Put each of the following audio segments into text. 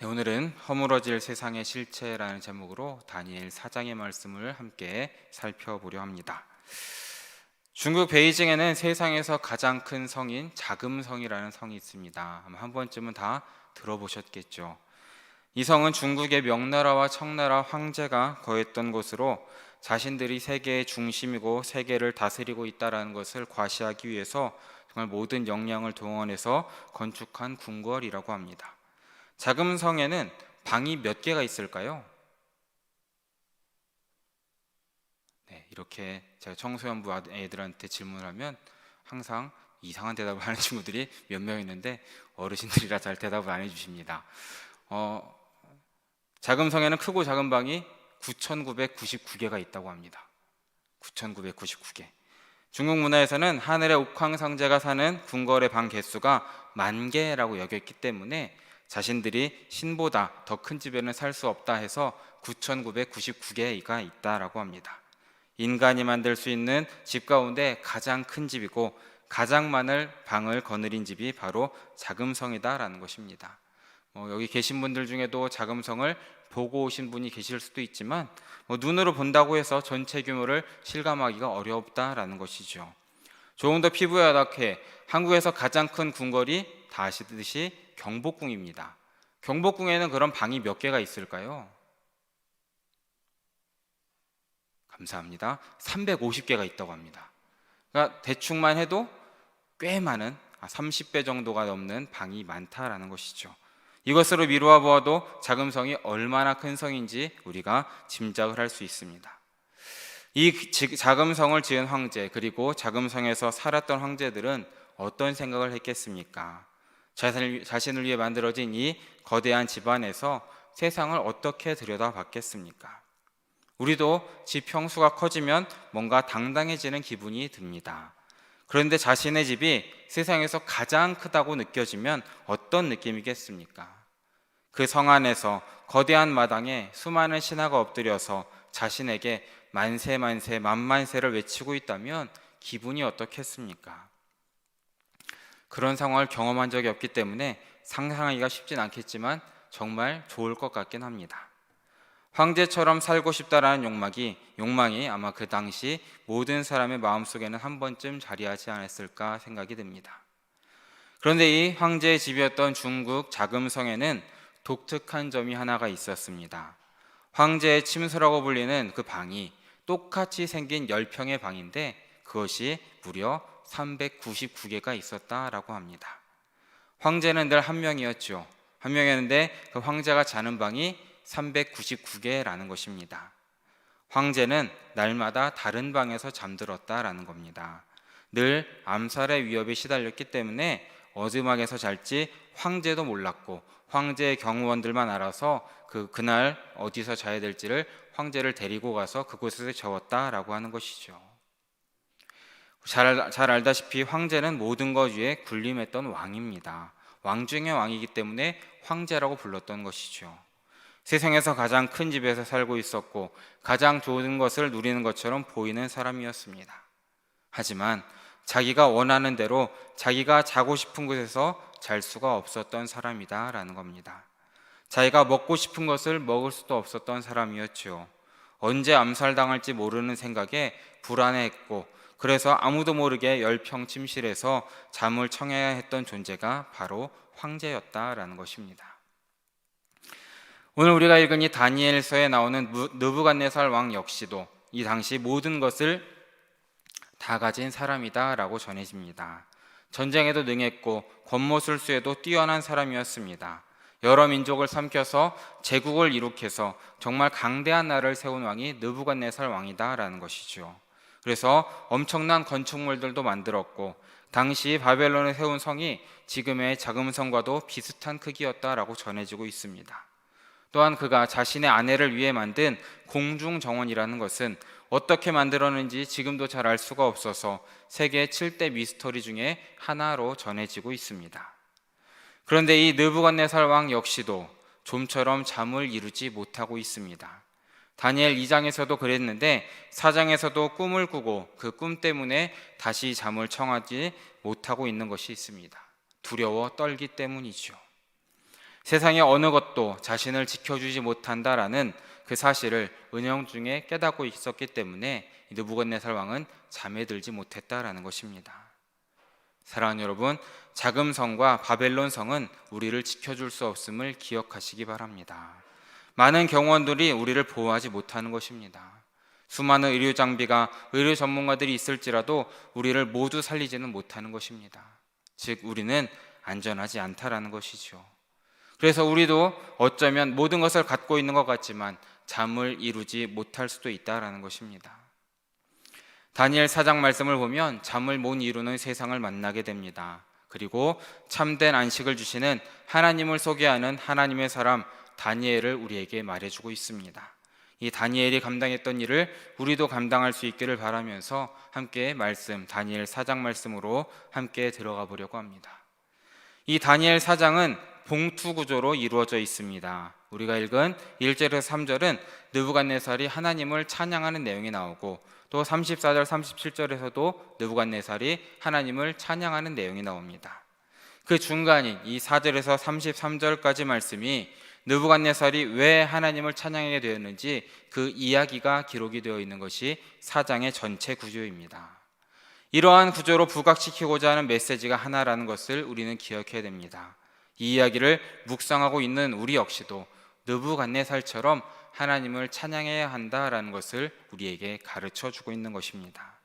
네, 오늘은 허물어질 세상의 실체라는 제목으로 다니엘 4장의 말씀을 함께 살펴보려 합니다. 중국 베이징에는 세상에서 가장 큰 성인 자금성이라는 성이 있습니다. 아마 한 번쯤은 다 들어보셨겠죠. 이 성은 중국의 명나라와 청나라 황제가 거했던 곳으로 자신들이 세계의 중심이고 세계를 다스리고 있다는 것을 과시하기 위해서 정말 모든 역량을 동원해서 건축한 궁궐이라고 합니다. 자금성에는 방이 몇 개가 있을까요? 네, 이렇게 제가 청소년부 애들한테 질문을 하면 항상 이상한 대답을 하는 친구들이 몇 명 있는데 어르신들이라 잘 대답을 안 해주십니다. 자금성에는 크고 작은 방이 9,999개가 있다고 합니다. 9,999개. 중국 문화에서는 하늘의 옥황상제가 사는 궁궐의 방 개수가 10,000개라고 여겼기 때문에 자신들이 신보다 더 큰 집에는 살 수 없다 해서 9,999개가 있다라고 합니다. 인간이 만들 수 있는 집 가운데 가장 큰 집이고 가장 많은 방을 거느린 집이 바로 자금성이다라는 것입니다. 여기 계신 분들 중에도 자금성을 보고 오신 분이 계실 수도 있지만 눈으로 본다고 해서 전체 규모를 실감하기가 어렵다라는 것이죠. 조금 더 피부에 와닿게 한국에서 가장 큰 궁궐이 다 아시듯이 경복궁입니다. 경복궁에는 그런 방이 몇 개가 있을까요? 감사합니다. 350개가 있다고 합니다. 그러니까 대충만 해도 꽤 많은 30배 정도가 넘는 방이 많다라는 것이죠. 이것으로 미루어 보아도 자금성이 얼마나 큰 성인지 우리가 짐작을 할 수 있습니다. 이 자금성을 지은 황제 그리고 자금성에서 살았던 황제들은 어떤 생각을 했겠습니까? 자신을 위해 만들어진 이 거대한 집안에서 세상을 어떻게 들여다봤겠습니까? 우리도 집 평수가 커지면 뭔가 당당해지는 기분이 듭니다. 그런데 자신의 집이 세상에서 가장 크다고 느껴지면 어떤 느낌이겠습니까? 그 성 안에서 거대한 마당에 수많은 신하가 엎드려서 자신에게 만세 만세 만만세를 외치고 있다면 기분이 어떻겠습니까? 그런 상황을 경험한 적이 없기 때문에 상상하기가 쉽진 않겠지만 정말 좋을 것 같긴 합니다. 황제처럼 살고 싶다라는 욕망이 아마 그 당시 모든 사람의 마음속에는 한 번쯤 자리하지 않았을까 생각이 듭니다. 그런데 이 황제의 집이었던 중국 자금성에는 독특한 점이 하나가 있었습니다. 황제의 침소라고 불리는 그 방이 똑같이 생긴 10평의 방인데 그것이 무려 399개가 있었다라고 합니다. 황제는 늘 한 명이었죠. 한 명이었는데 그 황제가 자는 방이 399개라는 것입니다. 황제는 날마다 다른 방에서 잠들었다라는 겁니다. 늘 암살의 위협에 시달렸기 때문에 어느 방에서 잘지 황제도 몰랐고 황제의 경호원들만 알아서 그날 어디서 자야 될지를 황제를 데리고 가서 그곳에서 재웠다라고 하는 것이죠. 잘 알다시피 황제는 모든 것 위에 군림했던 왕입니다. 왕 중의 왕이기 때문에 황제라고 불렀던 것이죠. 세상에서 가장 큰 집에서 살고 있었고 가장 좋은 것을 누리는 것처럼 보이는 사람이었습니다. 하지만 자기가 원하는 대로 자기가 자고 싶은 곳에서 잘 수가 없었던 사람이다라는 겁니다. 자기가 먹고 싶은 것을 먹을 수도 없었던 사람이었죠. 언제 암살당할지 모르는 생각에 불안해했고 그래서 아무도 모르게 10평 침실에서 잠을 청해야 했던 존재가 바로 황제였다라는 것입니다. 오늘 우리가 읽은 이 다니엘서에 나오는 느부갓네살 왕 역시도 이 당시 모든 것을 다 가진 사람이다라고 전해집니다. 전쟁에도 능했고 권모술수에도 뛰어난 사람이었습니다. 여러 민족을 삼켜서 제국을 이룩해서 정말 강대한 나라를 세운 왕이 느부갓네살 왕이다라는 것이죠. 그래서 엄청난 건축물들도 만들었고 당시 바벨론에 세운 성이 지금의 자금성과도 비슷한 크기였다라고 전해지고 있습니다. 또한 그가 자신의 아내를 위해 만든 공중정원이라는 것은 어떻게 만들었는지 지금도 잘 알 수가 없어서 세계 7대 미스터리 중에 하나로 전해지고 있습니다. 그런데 이 느부갓네살 왕 역시도 좀처럼 잠을 이루지 못하고 있습니다. 다니엘 2장에서도 그랬는데 4장에서도 꿈을 꾸고 그 꿈 때문에 다시 잠을 청하지 못하고 있는 것이 있습니다. 두려워 떨기 때문이죠. 세상의 어느 것도 자신을 지켜주지 못한다라는 그 사실을 은영중에 깨닫고 있었기 때문에 느부갓네살 왕은 잠에 들지 못했다라는 것입니다. 사랑하는 여러분, 자금 성과 바벨론 성은 우리를 지켜줄 수 없음을 기억하시기 바랍니다. 많은 경호원들이 우리를 보호하지 못하는 것입니다. 수많은 의료 장비가, 의료 전문가들이 있을지라도 우리를 모두 살리지는 못하는 것입니다. 즉 우리는 안전하지 않다라는 것이죠. 그래서 우리도 어쩌면 모든 것을 갖고 있는 것 같지만 잠을 이루지 못할 수도 있다라는 것입니다. 다니엘 4장 말씀을 보면 잠을 못 이루는 세상을 만나게 됩니다. 그리고 참된 안식을 주시는 하나님을 소개하는 하나님의 사람 다니엘을 우리에게 말해주고 있습니다. 이 다니엘이 감당했던 일을 우리도 감당할 수 있기를 바라면서 함께 말씀, 다니엘 4장 말씀으로 함께 들어가 보려고 합니다. 이 다니엘 4장은 봉투 구조로 이루어져 있습니다. 우리가 읽은 1절에서 3절은 느부갓네살이 하나님을 찬양하는 내용이 나오고, 또 34절, 37절에서도 느부갓네살이 하나님을 찬양하는 내용이 나옵니다. 그 중간인 이 4절에서 33절까지 말씀이 느부갓네살이 왜 하나님을 찬양하게 되었는지 그 이야기가 기록이 되어 있는 것이 4장의 전체 구조입니다. 이러한 구조로 부각시키고자 하는 메시지가 하나라는 것을 우리는 기억해야 됩니다. 이 이야기를 묵상하고 있는 우리 역시도 느부갓네살처럼 하나님을 찬양해야 한다라는 것을 우리에게 가르쳐주고 있는 것입니다.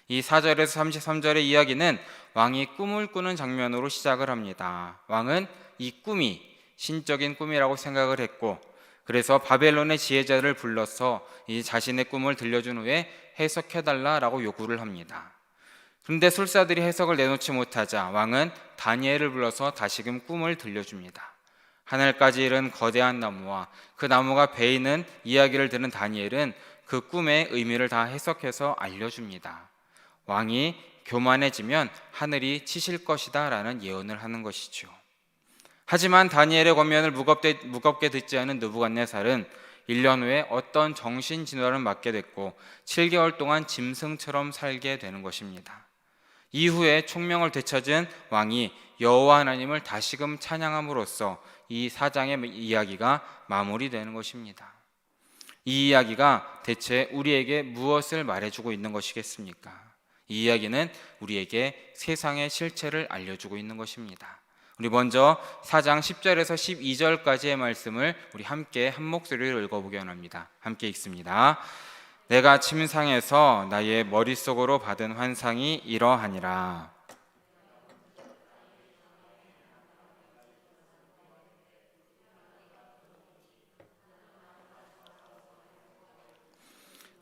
이 4절에서 33절의 이야기는 왕이 꿈을 꾸는 장면으로 시작을 합니다. 왕은 이 꿈이 신적인 꿈이라고 생각을 했고, 그래서 바벨론의 지혜자를 불러서 이 자신의 꿈을 들려준 후에 해석해달라라고 요구를 합니다. 그런데 술사들이 해석을 내놓지 못하자 왕은 다니엘을 불러서 다시금 꿈을 들려줍니다. 하늘까지 이른 거대한 나무와 그 나무가 베이는 이야기를 들은 다니엘은 그 꿈의 의미를 다 해석해서 알려줍니다. 왕이 교만해지면 하늘이 치실 것이다 라는 예언을 하는 것이죠. 하지만 다니엘의 권면을 무겁게 듣지 않은 느부갓네살은 1년 후에 어떤 정신진화를 맞게 됐고 7개월 동안 짐승처럼 살게 되는 것입니다. 이후에 총명을 되찾은 왕이 여호와 하나님을 다시금 찬양함으로써 이 4장의 이야기가 마무리되는 것입니다. 이 이야기가 대체 우리에게 무엇을 말해주고 있는 것이겠습니까? 이 이야기는 우리에게 세상의 실체를 알려주고 있는 것입니다. 우리 먼저 4장 10절에서 12절까지의 말씀을 우리 함께 한 목소리로 읽어보기 원합니다. 함께 읽습니다. 내가 침상에서 나의 머릿속으로 받은 환상이 이러하니라.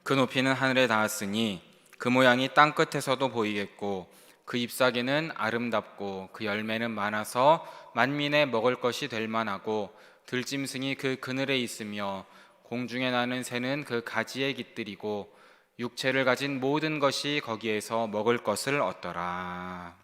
그 높이는 하늘에 닿았으니 그 모양이 땅 끝에서도 보이겠고, 그 잎사귀는 아름답고 그 열매는 많아서 만민의 먹을 것이 될 만하고, 들짐승이 그 그늘에 있으며 공중에 나는 새는 그 가지에 깃들이고 육체를 가진 모든 것이 거기에서 먹을 것을 얻더라.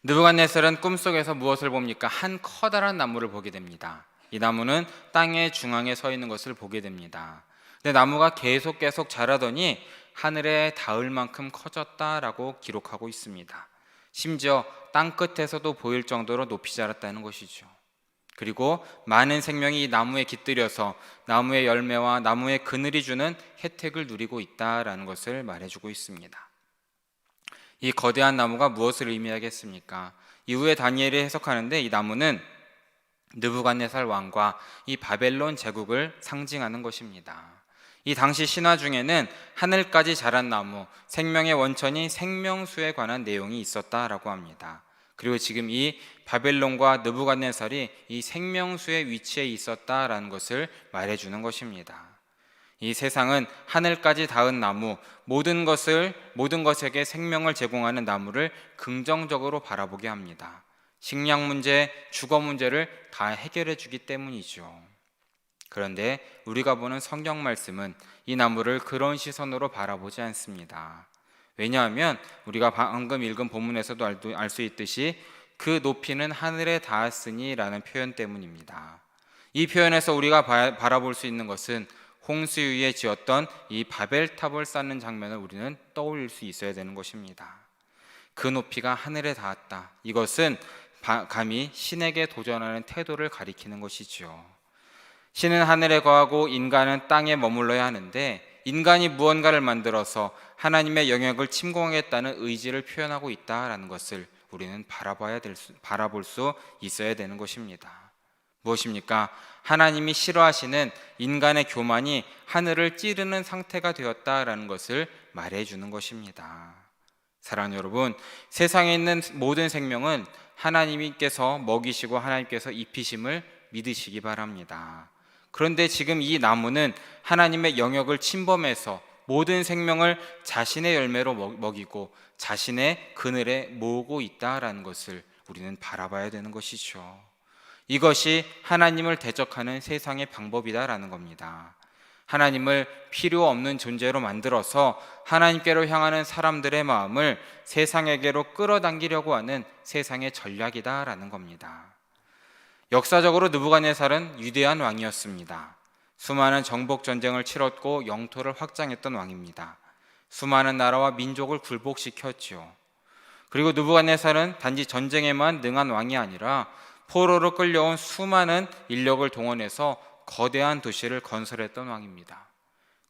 느부갓네살은 꿈속에서 무엇을 봅니까? 한 커다란 나무를 보게 됩니다. 이 나무는 땅의 중앙에 서 있는 것을 보게 됩니다. 근데 나무가 계속 자라더니 하늘에 닿을 만큼 커졌다라고 기록하고 있습니다. 심지어 땅 끝에서도 보일 정도로 높이 자랐다는 것이죠. 그리고 많은 생명이 이 나무에 깃들여서 나무의 열매와 나무의 그늘이 주는 혜택을 누리고 있다라는 것을 말해주고 있습니다. 이 거대한 나무가 무엇을 의미하겠습니까? 이후에 다니엘이 해석하는데 이 나무는 느부갓네살 왕과 이 바벨론 제국을 상징하는 것입니다. 이 당시 신화 중에는 하늘까지 자란 나무, 생명의 원천이 생명수에 관한 내용이 있었다라고 합니다. 그리고 지금 이 바벨론과 느부갓네살이 이 생명수의 위치에 있었다라는 것을 말해주는 것입니다. 이 세상은 하늘까지 닿은 나무, 모든 것에게 생명을 제공하는 나무를 긍정적으로 바라보게 합니다. 식량 문제, 주거 문제를 다 해결해 주기 때문이죠. 그런데 우리가 보는 성경 말씀은 이 나무를 그런 시선으로 바라보지 않습니다. 왜냐하면 우리가 방금 읽은 본문에서도 알 수 있듯이 그 높이는 하늘에 닿았으니 라는 표현 때문입니다. 이 표현에서 우리가 바라볼 수 있는 것은 홍수 위에 지었던 이 바벨탑을 쌓는 장면을 우리는 떠올릴 수 있어야 되는 것입니다. 그 높이가 하늘에 닿았다. 이것은 감히 신에게 도전하는 태도를 가리키는 것이죠. 신은 하늘에 거하고 인간은 땅에 머물러야 하는데 인간이 무언가를 만들어서 하나님의 영역을 침공하겠다는 의지를 표현하고 있다라는 것을 우리는 바라볼 수 있어야 되는 것입니다. 무엇입니까? 하나님이 싫어하시는 인간의 교만이 하늘을 찌르는 상태가 되었다라는 것을 말해주는 것입니다. 사랑하는 여러분, 세상에 있는 모든 생명은 하나님께서 먹이시고 하나님께서 입히심을 믿으시기 바랍니다. 그런데 지금 이 나무는 하나님의 영역을 침범해서 모든 생명을 자신의 열매로 먹이고 자신의 그늘에 모으고 있다라는 것을 우리는 바라봐야 되는 것이죠. 이것이 하나님을 대적하는 세상의 방법이다라는 겁니다. 하나님을 필요 없는 존재로 만들어서 하나님께로 향하는 사람들의 마음을 세상에게로 끌어당기려고 하는 세상의 전략이다라는 겁니다. 역사적으로 느부갓네살은 위대한 왕이었습니다. 수많은 정복 전쟁을 치렀고 영토를 확장했던 왕입니다. 수많은 나라와 민족을 굴복시켰지요. 그리고 느부갓네살은 단지 전쟁에만 능한 왕이 아니라 포로로 끌려온 수많은 인력을 동원해서 거대한 도시를 건설했던 왕입니다.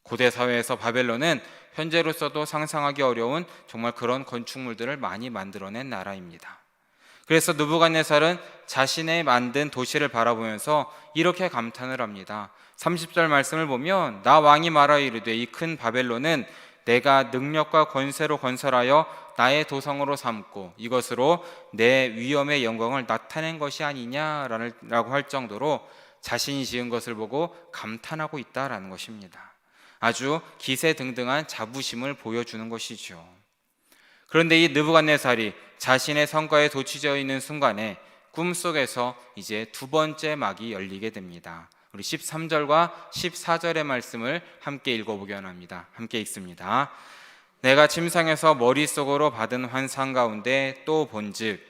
고대 사회에서 바벨론은 현재로서도 상상하기 어려운 정말 그런 건축물들을 많이 만들어낸 나라입니다. 그래서 느부갓네살은 자신의 만든 도시를 바라보면서 이렇게 감탄을 합니다. 30절 말씀을 보면 나 왕이 말하여 이르되 이 큰 바벨론은 내가 능력과 권세로 건설하여 나의 도성으로 삼고 이것으로 내 위엄의 영광을 나타낸 것이 아니냐라고 할 정도로 자신이 지은 것을 보고 감탄하고 있다라는 것입니다. 아주 기세등등한 자부심을 보여주는 것이죠. 그런데 이 느부갓네살이 자신의 성과에 도취되어 있는 순간에 꿈속에서 이제 두 번째 막이 열리게 됩니다. 우리 13절과 14절의 말씀을 함께 읽어보기 원합니다. 함께 읽습니다. 내가 침상에서 머릿속으로 받은 환상 가운데 또 본즉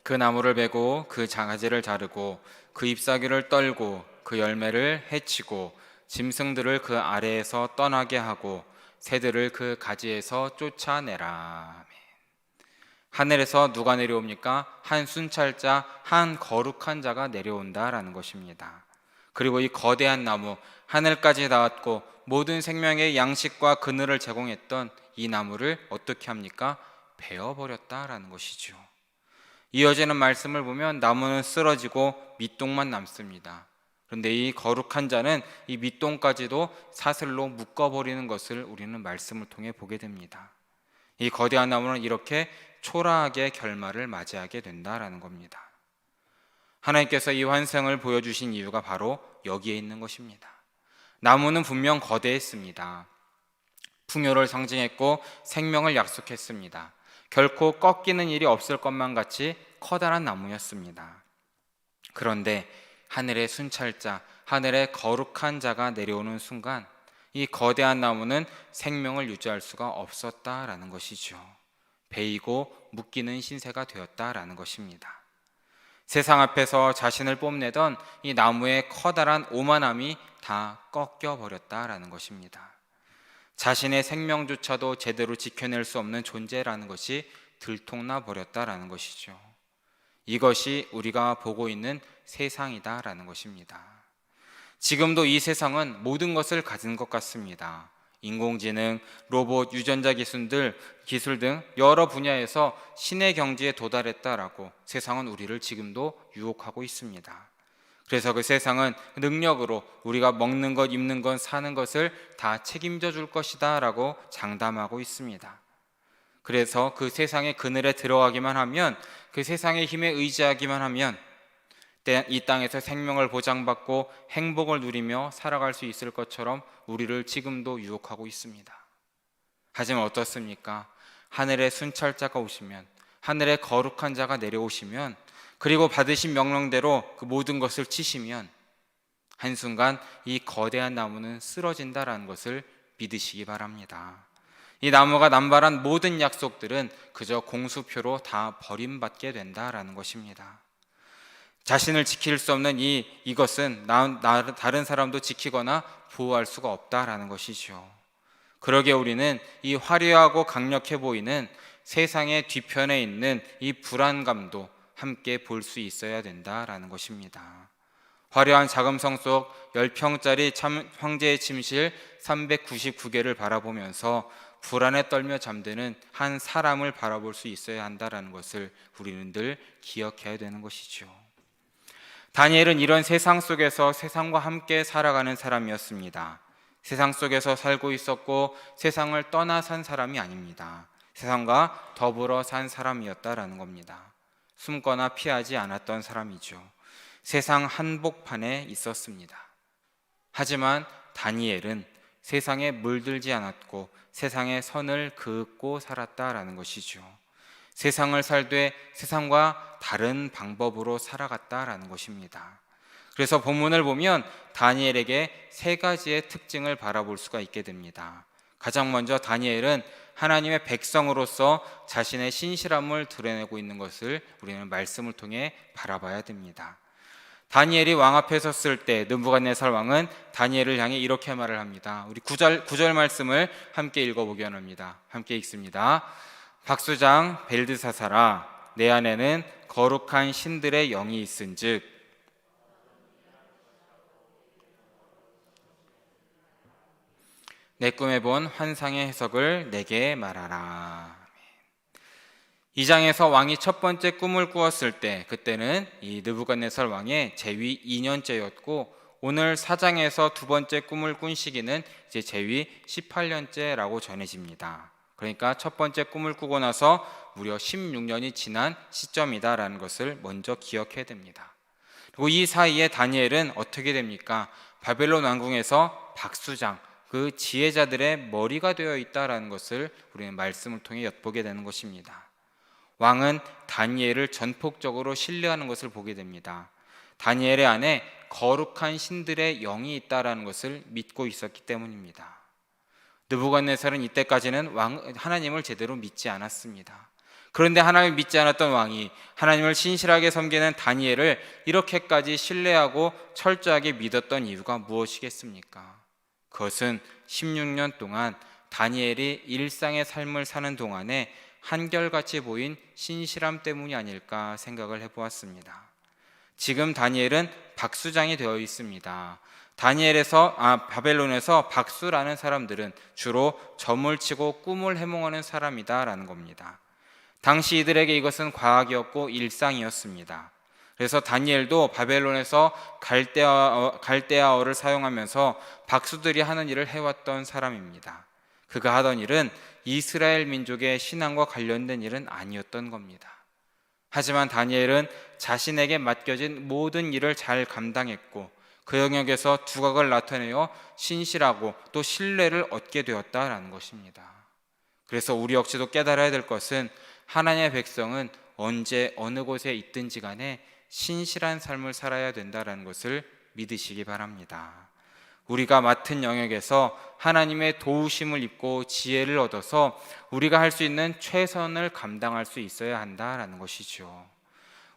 그 나무를 베고 그 가지를 자르고 그 잎사귀를 떨고 그 열매를 해치고 짐승들을 그 아래에서 떠나게 하고 새들을 그 가지에서 쫓아내라. 하늘에서 누가 내려옵니까? 한 순찰자, 한 거룩한 자가 내려온다라는 것입니다. 그리고 이 거대한 나무, 하늘까지 닿았고 모든 생명의 양식과 그늘을 제공했던 이 나무를 어떻게 합니까? 베어버렸다라는 것이죠. 이어지는 말씀을 보면 나무는 쓰러지고 밑동만 남습니다. 그런데 이 거룩한 자는 이 밑동까지도 사슬로 묶어버리는 것을 우리는 말씀을 통해 보게 됩니다. 이 거대한 나무는 이렇게 초라하게 결말을 맞이하게 된다라는 겁니다. 하나님께서 이 환상을 보여주신 이유가 바로 여기에 있는 것입니다. 나무는 분명 거대했습니다. 풍요를 상징했고 생명을 약속했습니다. 결코 꺾이는 일이 없을 것만 같이 커다란 나무였습니다. 그런데 하늘의 순찰자, 하늘의 거룩한 자가 내려오는 순간 이 거대한 나무는 생명을 유지할 수가 없었다라는 것이죠. 베이고 묶이는 신세가 되었다라는 것입니다. 세상 앞에서 자신을 뽐내던 이 나무의 커다란 오만함이 다 꺾여버렸다라는 것입니다. 자신의 생명조차도 제대로 지켜낼 수 없는 존재라는 것이 들통나 버렸다라는 것이죠. 이것이 우리가 보고 있는 세상이다라는 것입니다. 지금도 이 세상은 모든 것을 가진 것 같습니다. 인공지능, 로봇, 유전자 기술 등 여러 분야에서 신의 경지에 도달했다라고 세상은 우리를 지금도 유혹하고 있습니다. 그래서 그 세상은 능력으로 우리가 먹는 것, 입는 것, 사는 것을 다 책임져 줄 것이다 라고 장담하고 있습니다. 그래서 그 세상의 그늘에 들어가기만 하면, 그 세상의 힘에 의지하기만 하면 이 땅에서 생명을 보장받고 행복을 누리며 살아갈 수 있을 것처럼 우리를 지금도 유혹하고 있습니다. 하지만 어떻습니까? 하늘의 순찰자가 오시면, 하늘의 거룩한 자가 내려오시면, 그리고 받으신 명령대로 그 모든 것을 치시면 한순간 이 거대한 나무는 쓰러진다라는 것을 믿으시기 바랍니다. 이 나무가 남발한 모든 약속들은 그저 공수표로 다 버림받게 된다라는 것입니다. 자신을 지킬 수 없는 이것은 다른 사람도 지키거나 보호할 수가 없다라는 것이죠. 그러기에 우리는 이 화려하고 강력해 보이는 세상의 뒤편에 있는 이 불안감도 함께 볼 수 있어야 된다라는 것입니다. 화려한 자금성 속 10평짜리 황제의 침실 399개를 바라보면서 불안에 떨며 잠드는 한 사람을 바라볼 수 있어야 한다는 것을 우리는 늘 기억해야 되는 것이죠. 다니엘은 이런 세상 속에서 세상과 함께 살아가는 사람이었습니다. 세상 속에서 살고 있었고 세상을 떠나 산 사람이 아닙니다. 세상과 더불어 산 사람이었다라는 겁니다. 숨거나 피하지 않았던 사람이죠. 세상 한복판에 있었습니다. 하지만 다니엘은 세상에 물들지 않았고 세상의 선을 긋고 살았다라는 것이죠. 세상을 살되 세상과 다른 방법으로 살아갔다라는 것입니다. 그래서 본문을 보면 다니엘에게 세 가지의 특징을 바라볼 수가 있게 됩니다. 가장 먼저 다니엘은 하나님의 백성으로서 자신의 신실함을 드러내고 있는 것을 우리는 말씀을 통해 바라봐야 됩니다. 다니엘이 왕 앞에 섰을 때 느부갓네살 왕은 다니엘을 향해 이렇게 말을 합니다. 우리 9절 말씀을 함께 읽어보기 원합니다. 함께 읽습니다. 박수장 벨드사사라, 내 안에는 거룩한 신들의 영이 있은즉 내 꿈에 본 환상의 해석을 내게 말하라. 이 장에서 왕이 첫 번째 꿈을 꾸었을 때 그때는 이 느부갓네살 왕의 재위 2년째였고 오늘 4장에서 두 번째 꿈을 꾼 시기는 이제 재위 18년째라고 전해집니다. 그러니까 첫 번째 꿈을 꾸고 나서 무려 16년이 지난 시점이다라는 것을 먼저 기억해야 됩니다. 그리고 이 사이에 다니엘은 어떻게 됩니까? 바벨론 왕궁에서 박수장, 그 지혜자들의 머리가 되어 있다라는 것을 우리는 말씀을 통해 엿보게 되는 것입니다. 왕은 다니엘을 전폭적으로 신뢰하는 것을 보게 됩니다. 다니엘의 안에 거룩한 신들의 영이 있다라는 것을 믿고 있었기 때문입니다. 느부갓네살은 이때까지는 하나님을 제대로 믿지 않았습니다. 그런데 하나님을 믿지 않았던 왕이 하나님을 신실하게 섬기는 다니엘을 이렇게까지 신뢰하고 철저하게 믿었던 이유가 무엇이겠습니까? 그것은 16년 동안 다니엘이 일상의 삶을 사는 동안에 한결같이 보인 신실함 때문이 아닐까 생각을 해보았습니다. 지금 다니엘은 박수장이 되어 있습니다. 바벨론에서 박수라는 사람들은 주로 점을 치고 꿈을 해몽하는 사람이다라는 겁니다. 당시 이들에게 이것은 과학이었고 일상이었습니다. 그래서 다니엘도 바벨론에서 갈대아어를 사용하면서 박수들이 하는 일을 해왔던 사람입니다. 그가 하던 일은 이스라엘 민족의 신앙과 관련된 일은 아니었던 겁니다. 하지만 다니엘은 자신에게 맡겨진 모든 일을 잘 감당했고 그 영역에서 두각을 나타내어 신실하고 또 신뢰를 얻게 되었다라는 것입니다. 그래서 우리 역시도 깨달아야 될 것은 하나님의 백성은 언제 어느 곳에 있든지 간에 신실한 삶을 살아야 된다는 것을 믿으시기 바랍니다. 우리가 맡은 영역에서 하나님의 도우심을 입고 지혜를 얻어서 우리가 할 수 있는 최선을 감당할 수 있어야 한다라는 것이죠.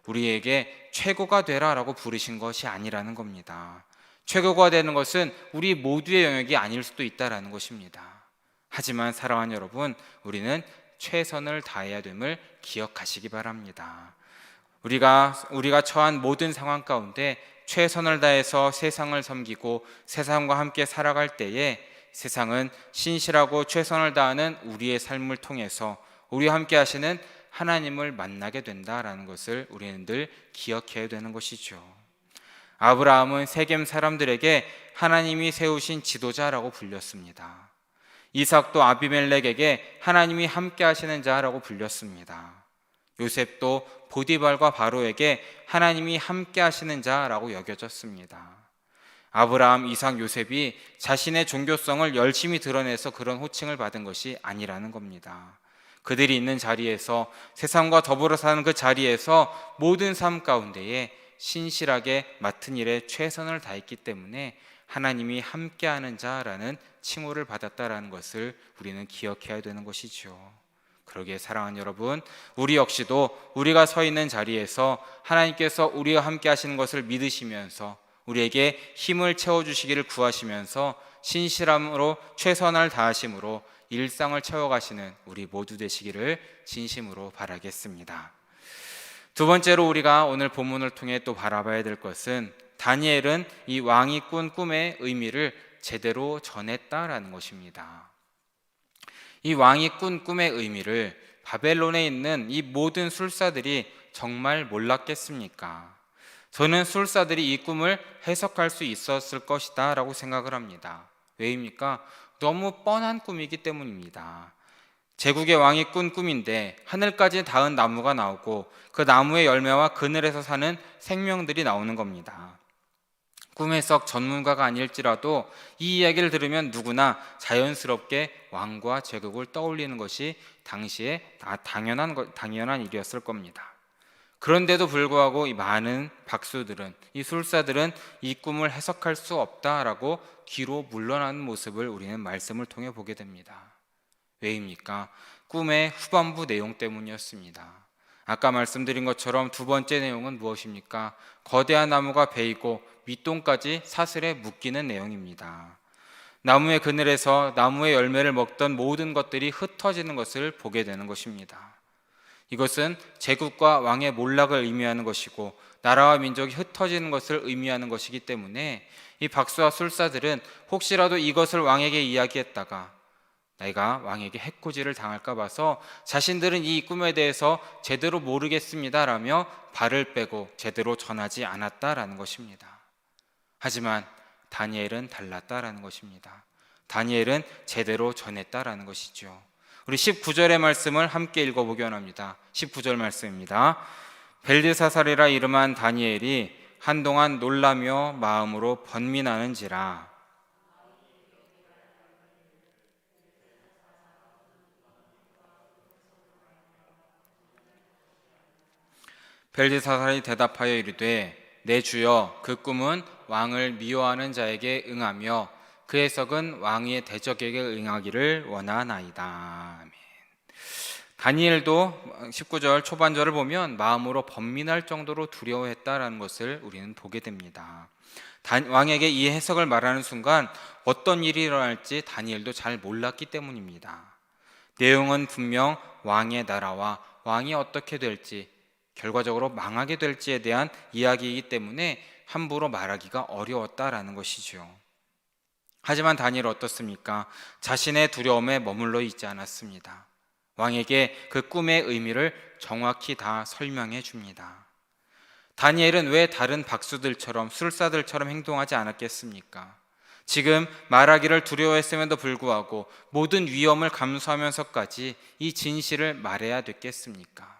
우리에게 최고가 되라라고 부르신 것이 아니라는 겁니다. 최고가 되는 것은 우리 모두의 영역이 아닐 수도 있다라는 것입니다. 하지만 사랑하는 여러분, 우리는 최선을 다해야 됨을 기억하시기 바랍니다. 우리가 처한 모든 상황 가운데 최선을 다해서 세상을 섬기고 세상과 함께 살아갈 때에 세상은 신실하고 최선을 다하는 우리의 삶을 통해서 우리와 함께 하시는 하나님을 만나게 된다라는 것을 우리는 늘 기억해야 되는 것이죠. 아브라함은 세겜 사람들에게 하나님이 세우신 지도자라고 불렸습니다. 이삭도 아비멜렉에게 하나님이 함께 하시는 자라고 불렸습니다. 요셉도 보디발과 바로에게 하나님이 함께 하시는 자라고 여겨졌습니다. 아브라함, 이삭, 요셉이 자신의 종교성을 열심히 드러내서 그런 호칭을 받은 것이 아니라는 겁니다. 그들이 있는 자리에서, 세상과 더불어 사는 그 자리에서 모든 삶 가운데에 신실하게 맡은 일에 최선을 다했기 때문에 하나님이 함께하는 자라는 칭호를 받았다라는 것을 우리는 기억해야 되는 것이죠. 그러기에 사랑하는 여러분, 우리 역시도 우리가 서 있는 자리에서 하나님께서 우리와 함께 하시는 것을 믿으시면서 우리에게 힘을 채워주시기를 구하시면서 신실함으로 최선을 다하심으로 일상을 채워가시는 우리 모두 되시기를 진심으로 바라겠습니다. 두 번째로 우리가 오늘 본문을 통해 또 바라봐야 될 것은 다니엘은 이 왕이 꾼 꿈의 의미를 제대로 전했다라는 것입니다. 이 왕이 꾼 꿈의 의미를 바벨론에 있는 이 모든 술사들이 정말 몰랐겠습니까? 저는 술사들이 이 꿈을 해석할 수 있었을 것이다 라고 생각을 합니다. 왜입니까? 너무 뻔한 꿈이기 때문입니다. 제국의 왕이 꾼 꿈인데 하늘까지 닿은 나무가 나오고 그 나무의 열매와 그늘에서 사는 생명들이 나오는 겁니다. 꿈 해석 전문가가 아닐지라도 이 이야기를 들으면 누구나 자연스럽게 왕과 제국을 떠올리는 것이 당시에 당연한 일이었을 겁니다. 그런데도 불구하고 이 많은 박수들은, 이 술사들은 이 꿈을 해석할 수 없다라고 뒤로 물러나는 모습을 우리는 말씀을 통해 보게 됩니다. 왜입니까? 꿈의 후반부 내용 때문이었습니다. 아까 말씀드린 것처럼 두 번째 내용은 무엇입니까? 거대한 나무가 베이고 밑동까지 사슬에 묶이는 내용입니다. 나무의 그늘에서 나무의 열매를 먹던 모든 것들이 흩어지는 것을 보게 되는 것입니다. 이것은 제국과 왕의 몰락을 의미하는 것이고 나라와 민족이 흩어지는 것을 의미하는 것이기 때문에 이 박수와 술사들은 혹시라도 이것을 왕에게 이야기했다가 내가 왕에게 해코지를 당할까 봐서 자신들은 이 꿈에 대해서 제대로 모르겠습니다라며 발을 빼고 제대로 전하지 않았다라는 것입니다. 하지만 다니엘은 달랐다라는 것입니다. 다니엘은 제대로 전했다라는 것이죠. 우리 19절의 말씀을 함께 읽어보기 원합니다. 19절 말씀입니다. 벨드사살이라 이름한 다니엘이 한동안 놀라며 마음으로 번민하는지라. 벨드사살이 대답하여 이르되 내 주여 그 꿈은 왕을 미워하는 자에게 응하며 그 해석은 왕의 대적에게 응하기를 원하나이다. 아멘. 다니엘도 19절 초반절을 보면 마음으로 번민할 정도로 두려워했다라는 것을 우리는 보게 됩니다. 왕에게 이 해석을 말하는 순간 어떤 일이 일어날지 다니엘도 잘 몰랐기 때문입니다. 내용은 분명 왕의 나라와 왕이 어떻게 될지, 결과적으로 망하게 될지에 대한 이야기이기 때문에 함부로 말하기가 어려웠다라는 것이죠. 하지만 다니엘은 어떻습니까? 자신의 두려움에 머물러 있지 않았습니다. 왕에게 그 꿈의 의미를 정확히 다 설명해 줍니다. 다니엘은 왜 다른 박수들처럼 술사들처럼 행동하지 않았겠습니까? 지금 말하기를 두려워했음에도 불구하고 모든 위험을 감수하면서까지 이 진실을 말해야 됐겠습니까?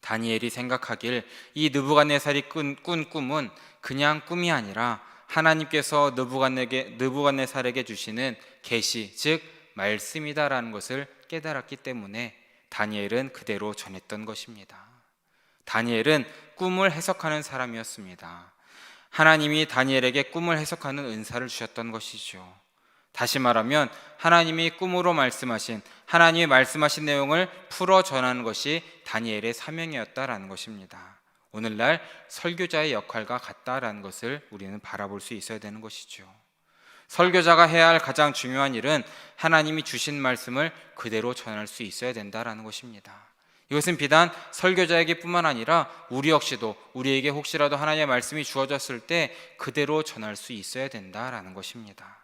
다니엘이 생각하길 이 느부갓네살이 꾼 꿈은 그냥 꿈이 아니라 하나님께서 느부갓네살에게 주시는 계시, 즉 말씀이다라는 것을 깨달았기 때문에 다니엘은 그대로 전했던 것입니다. 다니엘은 꿈을 해석하는 사람이었습니다. 하나님이 다니엘에게 꿈을 해석하는 은사를 주셨던 것이죠. 다시 말하면 하나님이 꿈으로 말씀하신, 하나님이 말씀하신 내용을 풀어 전하는 것이 다니엘의 사명이었다라는 것입니다. 오늘날 설교자의 역할과 같다라는 것을 우리는 바라볼 수 있어야 되는 것이죠. 설교자가 해야 할 가장 중요한 일은 하나님이 주신 말씀을 그대로 전할 수 있어야 된다라는 것입니다. 이것은 비단 설교자에게 뿐만 아니라 우리 역시도 우리에게 혹시라도 하나님의 말씀이 주어졌을 때 그대로 전할 수 있어야 된다라는 것입니다.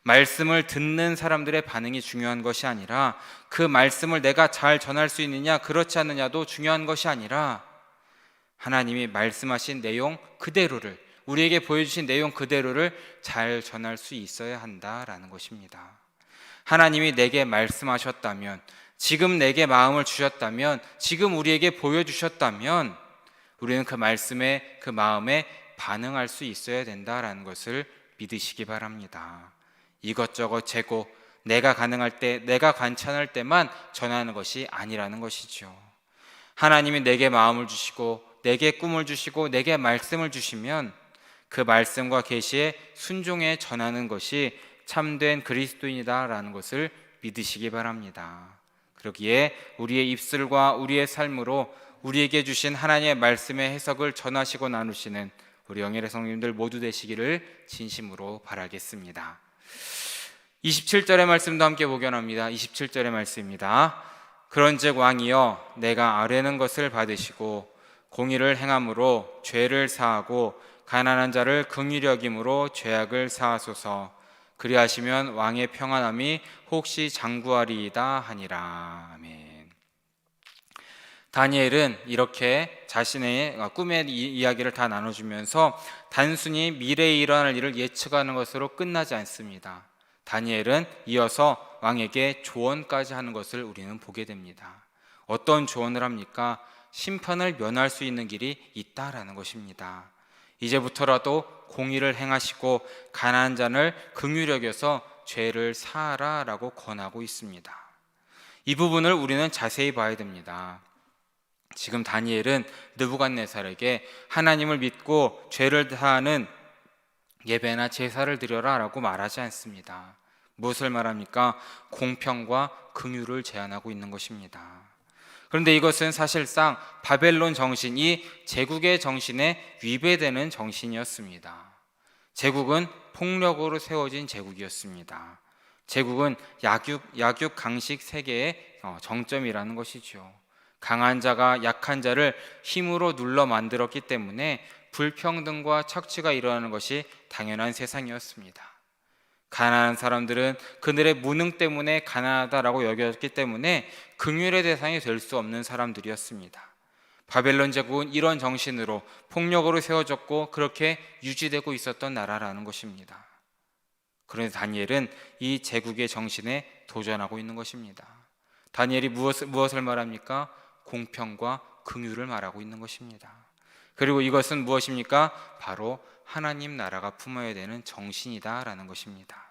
말씀을 듣는 사람들의 반응이 중요한 것이 아니라 그 말씀을 내가 잘 전할 수 있느냐 그렇지 않느냐도 중요한 것이 아니라 하나님이 말씀하신 내용 그대로를, 우리에게 보여주신 내용 그대로를 잘 전할 수 있어야 한다라는 것입니다. 하나님이 내게 말씀하셨다면, 지금 내게 마음을 주셨다면, 지금 우리에게 보여주셨다면 우리는 그 말씀에, 그 마음에 반응할 수 있어야 된다라는 것을 믿으시기 바랍니다. 이것저것 재고 내가 가능할 때, 내가 관찬할 때만 전하는 것이 아니라는 것이죠. 하나님이 내게 마음을 주시고 내게 꿈을 주시고 내게 말씀을 주시면 그 말씀과 계시에 순종해 전하는 것이 참된 그리스도인이다라는 것을 믿으시기 바랍니다. 그러기에 우리의 입술과 우리의 삶으로 우리에게 주신 하나님의 말씀의 해석을 전하시고 나누시는 우리 영예의 성도님들 모두 되시기를 진심으로 바라겠습니다. 27절의 말씀도 함께 보견합니다. 27절의 말씀입니다. 그런즉 왕이여 내가 아뢰는 것을 받으시고 공의를 행함으로 죄를 사하고 가난한 자를 긍휼히 여김으로 죄악을 사하소서. 그리하시면 왕의 평안함이 혹시 장구하리이다 하니라. 아멘. 다니엘은 이렇게 자신의 꿈의 이야기를 다 나눠주면서 단순히 미래에 일어날 일을 예측하는 것으로 끝나지 않습니다. 다니엘은 이어서 왕에게 조언까지 하는 것을 우리는 보게 됩니다. 어떤 조언을 합니까? 심판을 면할 수 있는 길이 있다라는 것입니다. 이제부터라도 공의를 행하시고 가난한 자를 긍휼히 여겨서 죄를 사하라라고 권하고 있습니다. 이 부분을 우리는 자세히 봐야 됩니다. 지금 다니엘은 느부갓네살에게 하나님을 믿고 죄를 다하는 예배나 제사를 드려라 라고 말하지 않습니다. 무엇을 말합니까? 공평과 긍휼을 제안하고 있는 것입니다. 그런데 이것은 사실상 바벨론 정신이 제국의 정신에 위배되는 정신이었습니다. 제국은 폭력으로 세워진 제국이었습니다. 제국은 약육 강식 세계의 정점이라는 것이죠. 강한 자가 약한 자를 힘으로 눌러 만들었기 때문에 불평등과 착취가 일어나는 것이 당연한 세상이었습니다. 가난한 사람들은 그들의 무능 때문에 가난하다라고 여겼기 때문에 긍휼의 대상이 될 수 없는 사람들이었습니다. 바벨론 제국은 이런 정신으로 폭력으로 세워졌고 그렇게 유지되고 있었던 나라라는 것입니다. 그런데 다니엘은 이 제국의 정신에 도전하고 있는 것입니다. 다니엘이 무엇을 말합니까? 공평과 긍휼을 말하고 있는 것입니다. 그리고 이것은 무엇입니까? 바로 하나님 나라가 품어야 되는 정신이다라는 것입니다.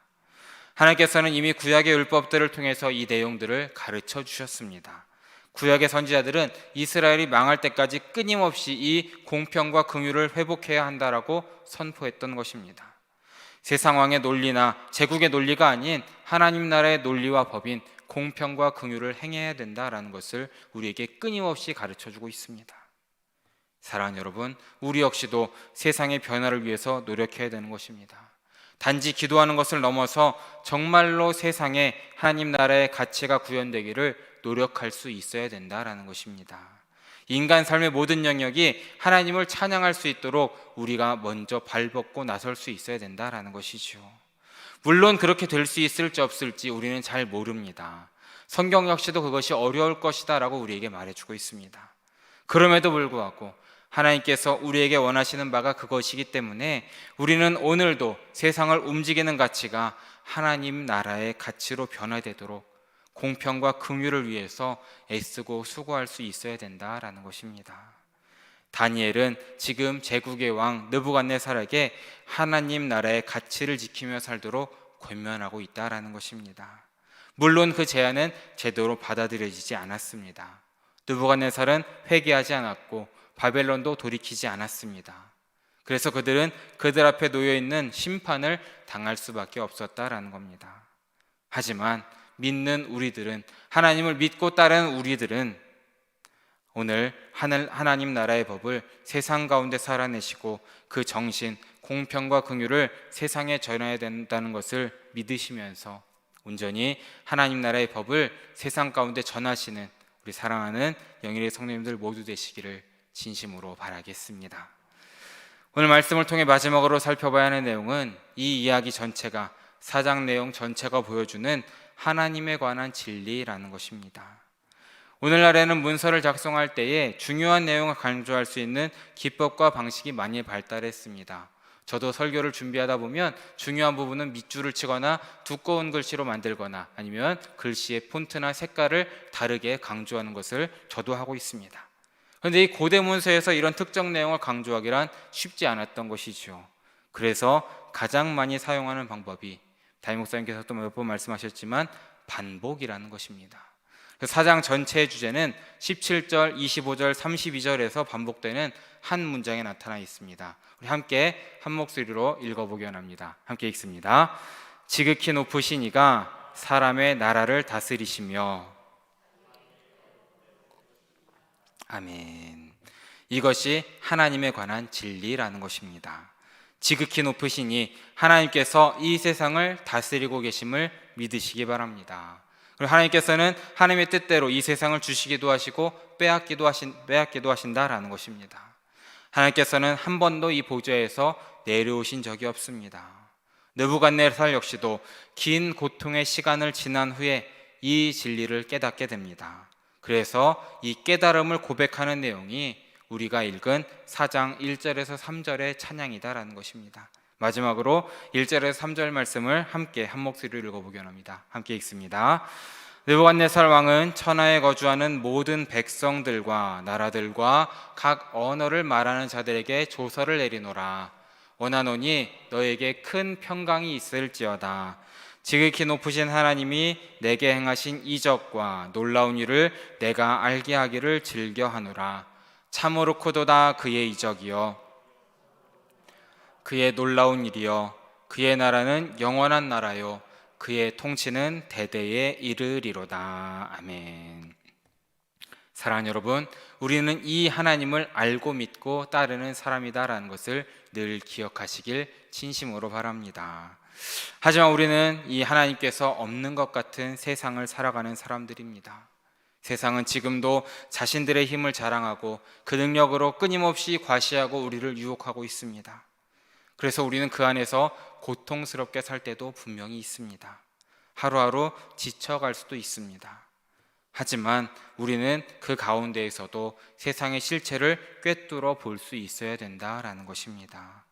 하나님께서는 이미 구약의 율법들을 통해서 이 내용들을 가르쳐 주셨습니다. 구약의 선지자들은 이스라엘이 망할 때까지 끊임없이 이 공평과 긍휼을 회복해야 한다라고 선포했던 것입니다. 세상 왕의 논리나 제국의 논리가 아닌 하나님 나라의 논리와 법인 공평과 긍휼을 행해야 된다라는 것을 우리에게 끊임없이 가르쳐주고 있습니다. 사랑하는 여러분, 우리 역시도 세상의 변화를 위해서 노력해야 되는 것입니다. 단지 기도하는 것을 넘어서 정말로 세상에 하나님 나라의 가치가 구현되기를 노력할 수 있어야 된다라는 것입니다. 인간 삶의 모든 영역이 하나님을 찬양할 수 있도록 우리가 먼저 발벗고 나설 수 있어야 된다라는 것이죠. 물론 그렇게 될 수 있을지 없을지 우리는 잘 모릅니다. 성경 역시도 그것이 어려울 것이다 라고 우리에게 말해주고 있습니다. 그럼에도 불구하고 하나님께서 우리에게 원하시는 바가 그것이기 때문에 우리는 오늘도 세상을 움직이는 가치가 하나님 나라의 가치로 변화되도록 공평과 긍휼을 위해서 애쓰고 수고할 수 있어야 된다라는 것입니다. 다니엘은 지금 제국의 왕 느부갓네살에게 하나님 나라의 가치를 지키며 살도록 권면하고 있다라는 것입니다. 물론 그 제안은 제대로 받아들여지지 않았습니다. 느부갓네살은 회개하지 않았고 바벨론도 돌이키지 않았습니다. 그래서 그들은 그들 앞에 놓여있는 심판을 당할 수밖에 없었다라는 겁니다. 하지만 믿는 우리들은, 하나님을 믿고 따르는 우리들은 오늘 하나님 나라의 법을 세상 가운데 살아내시고 그 정신, 공평과 긍휼을 세상에 전해야 된다는 것을 믿으시면서 온전히 하나님 나라의 법을 세상 가운데 전하시는 우리 사랑하는 영일의 성도님들 모두 되시기를 진심으로 바라겠습니다. 오늘 말씀을 통해 마지막으로 살펴봐야 하는 내용은 이 이야기 전체가, 사장 내용 전체가 보여주는 하나님에 관한 진리라는 것입니다. 오늘날에는 문서를 작성할 때에 중요한 내용을 강조할 수 있는 기법과 방식이 많이 발달했습니다. 저도 설교를 준비하다 보면 중요한 부분은 밑줄을 치거나 두꺼운 글씨로 만들거나 아니면 글씨의 폰트나 색깔을 다르게 강조하는 것을 저도 하고 있습니다. 그런데 이 고대 문서에서 이런 특정 내용을 강조하기란 쉽지 않았던 것이죠. 그래서 가장 많이 사용하는 방법이 담임 목사님께서 또 몇 번 말씀하셨지만 반복이라는 것입니다. 4장 전체의 주제는 17절, 25절, 32절에서 반복되는 한 문장에 나타나 있습니다. 우리 함께 한 목소리로 읽어보기 원합니다. 함께 읽습니다. 지극히 높으신 이가 사람의 나라를 다스리시며. 아멘. 이것이 하나님에 관한 진리라는 것입니다. 지극히 높으시니 하나님께서 이 세상을 다스리고 계심을 믿으시기 바랍니다. 그리고 하나님께서는 하나님의 뜻대로 이 세상을 주시기도 하시고 빼앗기도 하신다라는 것입니다. 하나님께서는 한 번도 이 보좌에서 내려오신 적이 없습니다. 느부갓네살 역시도 긴 고통의 시간을 지난 후에 이 진리를 깨닫게 됩니다. 그래서 이 깨달음을 고백하는 내용이 우리가 읽은 4장 1절에서 3절의 찬양이다라는 것입니다. 마지막으로 1절에서 3절 말씀을 함께 한 목소리로 읽어보기 원합니다. 함께 읽습니다. 느부갓네살 왕은 천하에 거주하는 모든 백성들과 나라들과 각 언어를 말하는 자들에게 조서를 내리노라. 원하노니 너에게 큰 평강이 있을지어다. 지극히 높으신 하나님이 내게 행하신 이적과 놀라운 일을 내가 알게 하기를 즐겨하노라. 참으로 크도다 그의 이적이요 그의 놀라운 일이요 그의 나라는 영원한 나라요 그의 통치는 대대에 이르리로다. 아멘. 사랑하는 여러분, 우리는 이 하나님을 알고 믿고 따르는 사람이다라는 것을 늘 기억하시길 진심으로 바랍니다. 하지만 우리는 이 하나님께서 없는 것 같은 세상을 살아가는 사람들입니다. 세상은 지금도 자신들의 힘을 자랑하고 그 능력으로 끊임없이 과시하고 우리를 유혹하고 있습니다. 그래서 우리는 그 안에서 고통스럽게 살 때도 분명히 있습니다. 하루하루 지쳐갈 수도 있습니다. 하지만 우리는 그 가운데에서도 세상의 실체를 꿰뚫어 볼 수 있어야 된다라는 것입니다.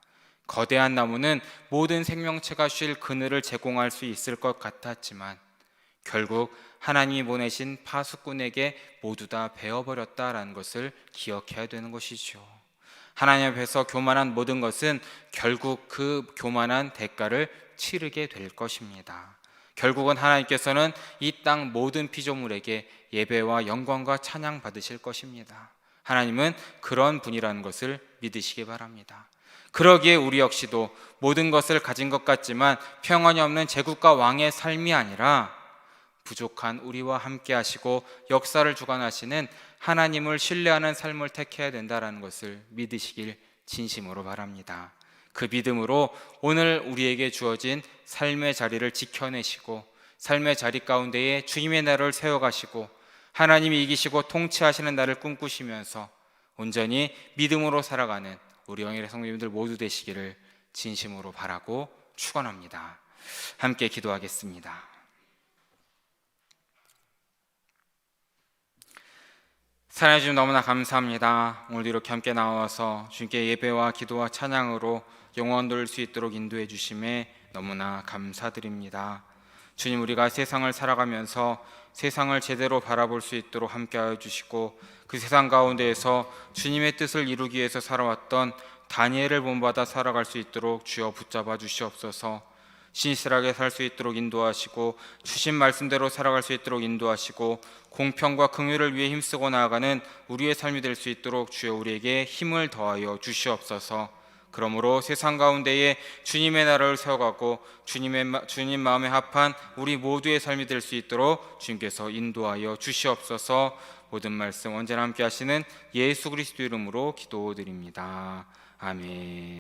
거대한 나무는 모든 생명체가 쉴 그늘을 제공할 수 있을 것 같았지만 결국 하나님이 보내신 파수꾼에게 모두 다 베어버렸다라는 것을 기억해야 되는 것이죠. 하나님 앞에서 교만한 모든 것은 결국 그 교만한 대가를 치르게 될 것입니다. 결국은 하나님께서는 이 땅 모든 피조물에게 예배와 영광과 찬양 받으실 것입니다. 하나님은 그런 분이라는 것을 믿으시기 바랍니다. 그러기에 우리 역시도 모든 것을 가진 것 같지만 평안이 없는 제국과 왕의 삶이 아니라 부족한 우리와 함께 하시고 역사를 주관하시는 하나님을 신뢰하는 삶을 택해야 된다는 것을 믿으시길 진심으로 바랍니다. 그 믿음으로 오늘 우리에게 주어진 삶의 자리를 지켜내시고 삶의 자리 가운데에 주님의 나라를 세워가시고 하나님이 이기시고 통치하시는 날을 꿈꾸시면서 온전히 믿음으로 살아가는 우리 영일의 성도님들 모두 되시기를 진심으로 바라고 축원합니다. 함께 기도하겠습니다. 사랑해 주님 너무나 감사합니다. 오늘도 이렇게 함께 나와서 주님께 예배와 기도와 찬양으로 영원 돌릴 수 있도록 인도해 주심에 너무나 감사드립니다. 주님, 우리가 세상을 살아가면서 세상을 제대로 바라볼 수 있도록 함께하여 주시고 그 세상 가운데에서 주님의 뜻을 이루기 위해서 살아왔던 다니엘을 본받아 살아갈 수 있도록 주여 붙잡아 주시옵소서. 신실하게 살 수 있도록 인도하시고 주신 말씀대로 살아갈 수 있도록 인도하시고 공평과 긍휼을 위해 힘쓰고 나아가는 우리의 삶이 될 수 있도록 주여 우리에게 힘을 더하여 주시옵소서. 그러므로 세상 가운데에 주님의 나라를 세워가고 주님 마음에 합한 우리 모두의 삶이 될 수 있도록 주님께서 인도하여 주시옵소서. 모든 말씀 언제나 함께 하시는 예수 그리스도 이름으로 기도드립니다. 아멘.